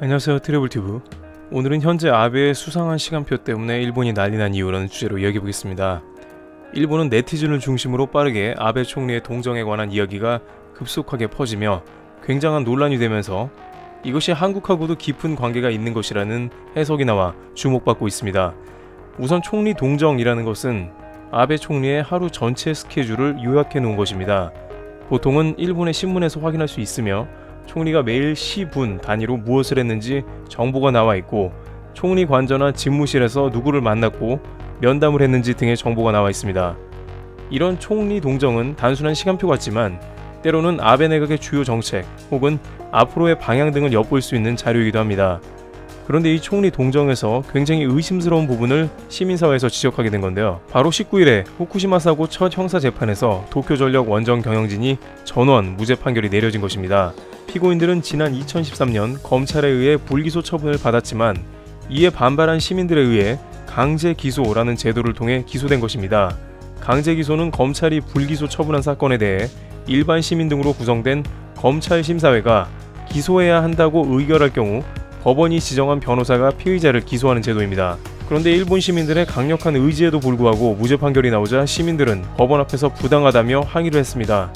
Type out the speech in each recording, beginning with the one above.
안녕하세요, 트래블튜브. 오늘은 현재 아베의 수상한 시간표 때문에 일본이 난리난 이유라는 주제로 이야기해보겠습니다. 일본은 네티즌을 중심으로 빠르게 아베 총리의 동정에 관한 이야기가 급속하게 퍼지며 굉장한 논란이 되면서 이것이 한국하고도 깊은 관계가 있는 것이라는 해석이 나와 주목받고 있습니다. 우선 총리 동정이라는 것은 아베 총리의 하루 전체 스케줄을 요약해 놓은 것입니다. 보통은 일본의 신문에서 확인할 수 있으며 총리가 매일 시분 단위로 무엇을 했는지 정보가 나와 있고 총리 관저나 집무실에서 누구를 만났고 면담을 했는지 등의 정보가 나와 있습니다. 이런 총리 동정은 단순한 시간표 같지만 때로는 아베 내각의 주요 정책 혹은 앞으로의 방향 등을 엿볼 수 있는 자료이기도 합니다. 그런데 이 총리 동정에서 굉장히 의심스러운 부분을 시민사회에서 지적하게 된 건데요. 바로 19일에 후쿠시마 사고 첫 형사재판에서 도쿄전력 원전 경영진이 전원 무죄 판결이 내려진 것입니다. 피고인들은 지난 2013년 검찰에 의해 불기소 처분을 받았지만 이에 반발한 시민들에 의해 강제기소라는 제도를 통해 기소된 것입니다. 강제기소는 검찰이 불기소 처분한 사건에 대해 일반 시민 등으로 구성된 검찰심사회가 기소해야 한다고 의결할 경우 법원이 지정한 변호사가 피의자를 기소하는 제도입니다. 그런데 일본 시민들의 강력한 의지에도 불구하고 무죄 판결이 나오자 시민들은 법원 앞에서 부당하다며 항의를 했습니다.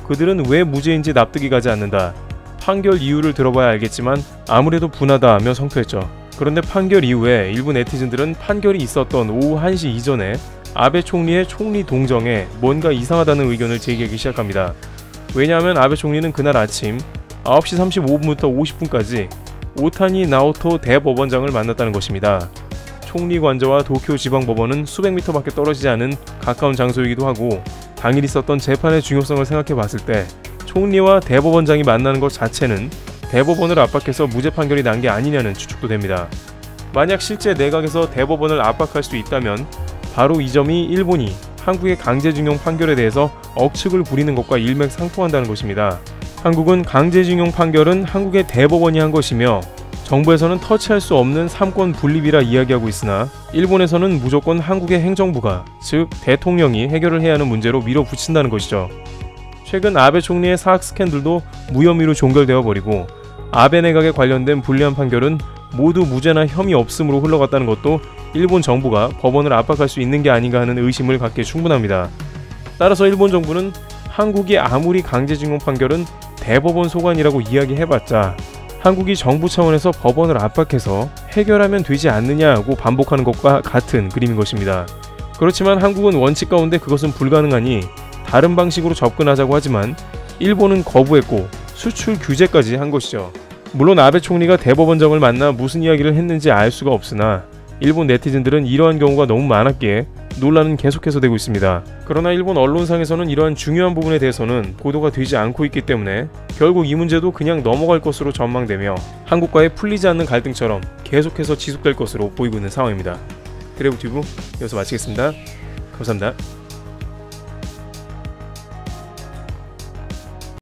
그들은 왜 무죄인지 납득이 가지 않는다. 판결 이유를 들어봐야 알겠지만 아무래도 분하다며 성토했죠. 그런데 판결 이후에 일부 네티즌들은 판결이 있었던 오후 1시 이전에 아베 총리의 총리 동정에 뭔가 이상하다는 의견을 제기하기 시작합니다. 왜냐하면 아베 총리는 그날 아침 9시 35분부터 50분까지 오타니 나오토 대법원장을 만났다는 것입니다. 총리 관저와 도쿄지방법원은 수백 미터밖에 떨어지지 않은 가까운 장소이기도 하고 당일 있었던 재판의 중요성을 생각해 봤을 때 총리와 대법원장이 만나는 것 자체는 대법원을 압박해서 무죄 판결이 난 게 아니냐는 추측도 됩니다. 만약 실제 내각에서 대법원을 압박할 수 있다면 바로 이 점이 일본이 한국의 강제징용 판결에 대해서 억측을 부리는 것과 일맥상통한다는 것입니다. 한국은 강제징용 판결은 한국의 대법원이 한 것이며 정부에서는 터치할 수 없는 삼권 분립이라 이야기하고 있으나 일본에서는 무조건 한국의 행정부가, 즉 대통령이 해결을 해야 하는 문제로 밀어붙인다는 것이죠. 최근 아베 총리의 사학 스캔들도 무혐의로 종결되어 버리고 아베 내각에 관련된 불리한 판결은 모두 무죄나 혐의 없음으로 흘러갔다는 것도 일본 정부가 법원을 압박할 수 있는 게 아닌가 하는 의심을 갖기에 충분합니다. 따라서 일본 정부는 한국이 아무리 강제징용 판결은 대법원 소관이라고 이야기해봤자 한국이 정부 차원에서 법원을 압박해서 해결하면 되지 않느냐고 반복하는 것과 같은 그림인 것입니다. 그렇지만 한국은 원칙 가운데 그것은 불가능하니 다른 방식으로 접근하자고 하지만 일본은 거부했고 수출 규제까지 한 것이죠. 물론 아베 총리가 대법원장을 만나 무슨 이야기를 했는지 알 수가 없으나 일본 네티즌들은 이러한 경우가 너무 많았기에 논란은 계속해서 되고 있습니다. 그러나 일본 언론상에서는 이러한 중요한 부분에 대해서는 보도가 되지 않고 있기 때문에 결국 이 문제도 그냥 넘어갈 것으로 전망되며 한국과의 풀리지 않는 갈등처럼 계속해서 지속될 것으로 보이고 있는 상황입니다. 트래블튜브 여기서 마치겠습니다. 감사합니다.